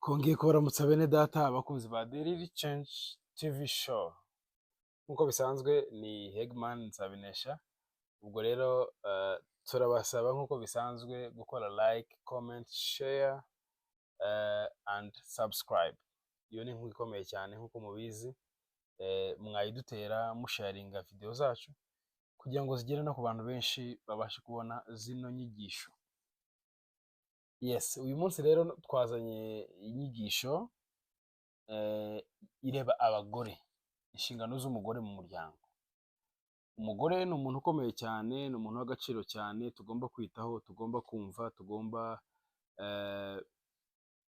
Kongeye kubaramutsa bene data abakunzi ba Daily Change TV show. Nkuko bisanzwe ni Hegman Nsabinesha. Ubwo rero turabasaba nkuko bisanzwe gukora like, comment, share and subscribe. Iyo ni inkuru ikomeye cyane nkuko mubizi. Mwayidutera musharinga video zacu kugira ngo zigere no ku bantu benshi babashe kubona zino nyigisho. Yes, uyu munsi rero twazanye inyigisho ireba abagore, inshingano z'umugore mu muryango. Umugore ni umuntu ukomeye cyane, ni umuntu w'agaciro cyane, tugomba kwitaho, tugomba kumva, tugomba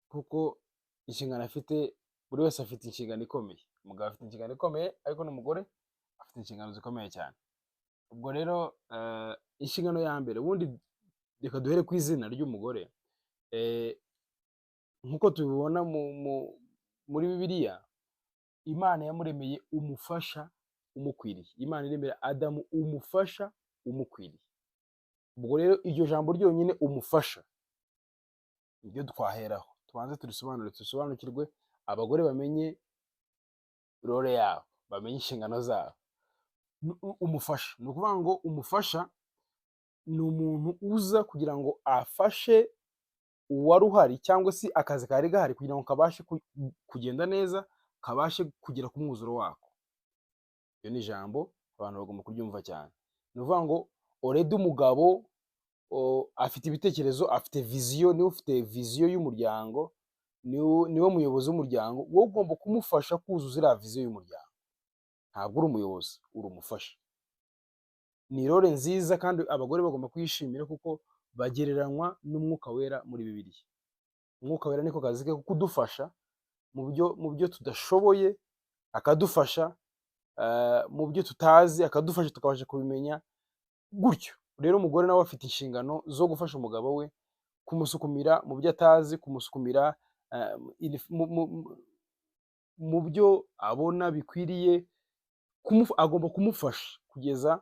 kuko inshingano afite, buri wese afite inshingano ikomeye. Umugabo afite inshingano ikomeye, ariko n'umugore afite inshingano zikomeye cyane. Ubwo rero inshingano ya mbere, ubundi reka duhere ku izina ry'umugore. Nkuko tubibona muri Bibiliya, Imana yamuremeye umufasha umukwiriye. Imana iremera Adamu umufasha umukwiriye. Ubwo rero iryo jambo ryonyine umufasha nibyo twaheraho, tubanze dusobanukirwe, abagore bamenye role yabo, bamenye inshingano zabo. Umufasha ni ukuvuga ngo umufasha ni umuntu uza kugira ngo afashe uwari uhari cyangwa se akazi kari gahari kugira ngo kabashe kugenda neza, kabashe kugera ku mwuzuro wako. Iyo ni ijambo abantu bagomba kuryumva cyane. Ni ukuvuga ngo already umugabo afite ibitekerezo, afite vision, niwe ufite vision y'umuryango, niwe muyobozi w'umuryango. Wowe ugomba kumufasha kuzuza iriya vision y'umuryango. Ntabwo uri umuyobozi, uri umufasha. Ni role nziza kandi abagore bagomba kwishimira kuko bagereranywa n'umwuka wera muri Bibiliya. Umwuka wera niko kazi ke kudufasha mu byo tudashoboye, akadufasha mu byo tutazi, akadufasha tukabasha kubimenya gutyo. Rero umugore nawe afite inshingano zo gufasha umugabo we, kumusukumira mu byo atazi, kumusukumira mu byo abona bikwiriye, agomba kumufasha kugeza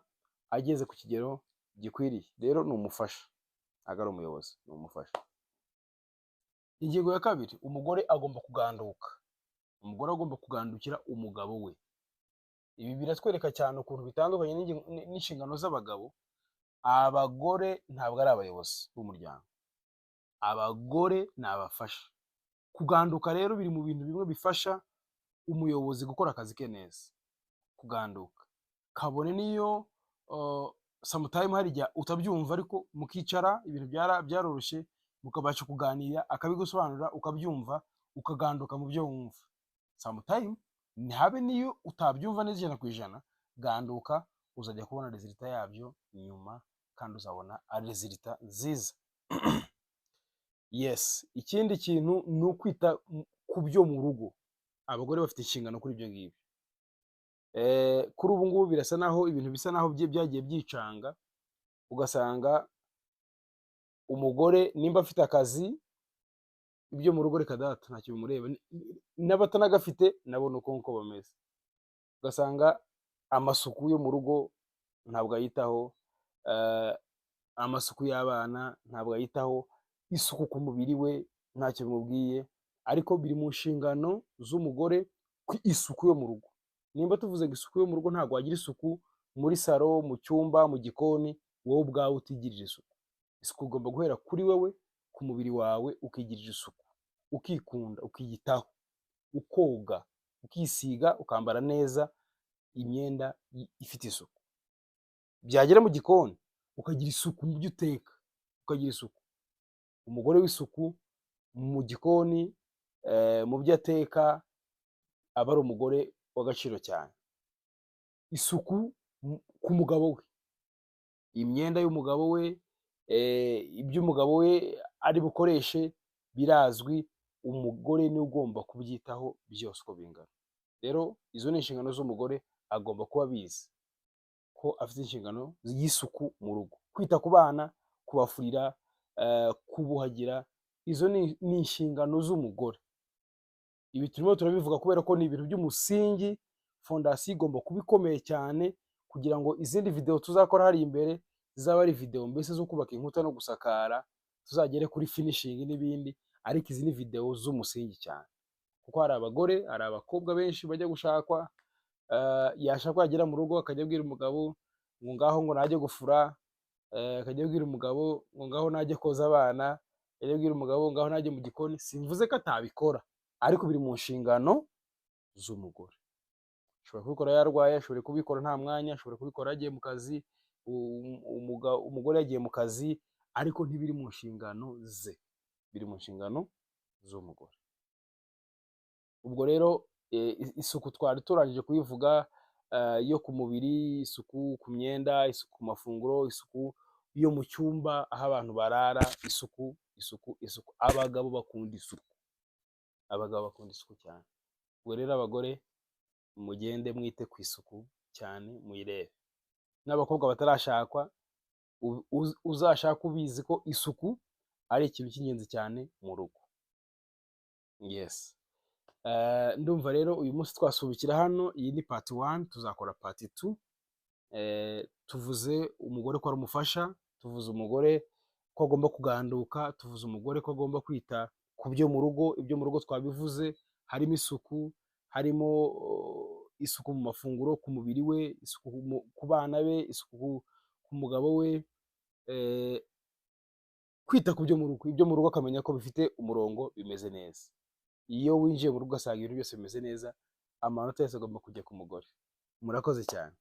ageze ku kigero gikwiriye. Rero ni umufasha, ntabwo ari umuyobozi, ni umufasha. Ingingo ya kabiri, umugore agomba kuganduka. Umugore agomba kugandukira umugabo we. Ibi biratwereka cyane ukuntu bitandukanye n'inshingano z'abagabo. Abagore ntabwo ari abayobozi b'umuryango, abagore ni abafasha. Kuganduka rero biri mu bintu bimwe bifasha umuyobozi gukora akazi ke neza. Kuganduka kabone niyo sometime hari igihe utabyumva, ariko mukicara ibintu byaroroshye, mukabasha kuganira, akabigusobanurira ukabyumva, ukaganduka mu byo wumva. Sometime habe niyo utabyumva neza 100%, ganduka, uzajya kubona resultat yabyo nyuma, kandi uzabona ari resultat nziza. Yes, ikindi kintu ni ukwita ku byo mu rugo. Abagore bafite inshingano kuri ibyo ngibyo. Kuri ubu ngubu birasa naho ibintu bisa naho byagiye byicanga, ugasanga umugore nimba afite akazi, ibyo mu rugo reka data ntacyo bimureba, n'abatanagafite nabo nuko nkuko bameze. Ugasanga amasuku yo mu rugo ntabwo ayitaho, amasuku y'abana ntabwo ayitaho, isuku ku mubiri we ntacyo bimubwiye. Ariko biri mu nshingano z'umugore ku isuku yo mu rugo. Nimba tuvuze ngo isuku yo mu rugo, ntabwo wagira isuku muri salo, mu cyumba, mu gikoni, wowe ubwawe utigirira isuku. Isuku ugomba guhera kuri wewe, ku mubiri wawe, ukigirira isuku, ukikunda, ukiyitaho, ukoga, ukisiga, ukambara neza imyenda ifite isuku. Byagera mu gikoni ukagira isuku mu byo uteka, ukagira isuku. Umugore w'isuku mu gikoni, mu byo ateka, aba ari umugore w'agaciro cyane. Isuku ku mugabo we, imyenda y'umugabo we, ibyo umugabo we ari bukoreshe birazwi. Umugore niwe ugomba kubyitaho byose uko bingana. Rero izo ni inshingano z'umugore, agomba kuba abizi ko afite inshingano y'isuku mu rugo. Kwita ku bana, kubafurira, kubuhagira, izo ni inshingano z'umugore. Ibi turimo turabivuga kubera ko ni ibintu by'umusingi. Fondasiyo igomba kuba ikomeye cyane kugira ngo izindi video tuzakora hari imbere zizaba ari video mbese zo kubaka inkuta no gusakara, tuzagere kuri finishing n'ibindi. ariko izi ni video z'umusingi cyane, kuko hari abagore, hari abakobwa benshi bajya gushakwa, yashakwa yagera mu rugo akajya abwira umugabo ngo ngaho ngo najye gufura, akajya abwira umugabo ngo ngaho najye koza abana, akajya abwira umugabo ngaho najye mu gikoni. Simvuze ko atabikora, ariko biri mu nshingano z'umugore. Ashobora kubikora yarwaye, ashobora kubikora nta mwanya, ashobora kubikora yagiye mu kazi, umugore yagiye mu kazi, ariko ntibiri mu nshingano ze, biri mu nshingano z'umugore. Ubwo rero isuku twari turangije kuyivuga, yo ku mubiri, isuku ku myenda, isuku ku mafunguro, isuku yo mu cyumba aho abantu barara, isuku. Abagabo bakunda isuku, abagabo bakunda isuku cyane. Ubwo rero abagore mugende mwite ku isuku cyane, muyirebe. N'abakobwa batarashakwa, uzashaka ubizi ko isuku ari ikintu cy'ingenzi cyane mu rugo. Yes. Ndumva rero uyu munsi twasubikira hano. Iyi ni part 1, tuzakora part 2. Tuvuze umugore ko ari umufasha, tuvuze umugore ko agomba kuganduka, tuvuze umugore ko agomba kwita ku byo mu rugo. Ibyo mu rugo twabivuze, harimo isuku, harimo isuku mu mafunguro, ku mubiri we, isuku ku bana be, isuku ku mugabo we, kwita ku byo mu rugo. Ibyo mu rugo akamenya ko bifite umurongo, bimeze neza. Iyo winjiye mu rugo ugasanga ibintu byose bimeze neza, amanota yose agomba kujya ku mugore. Murakoze cyane.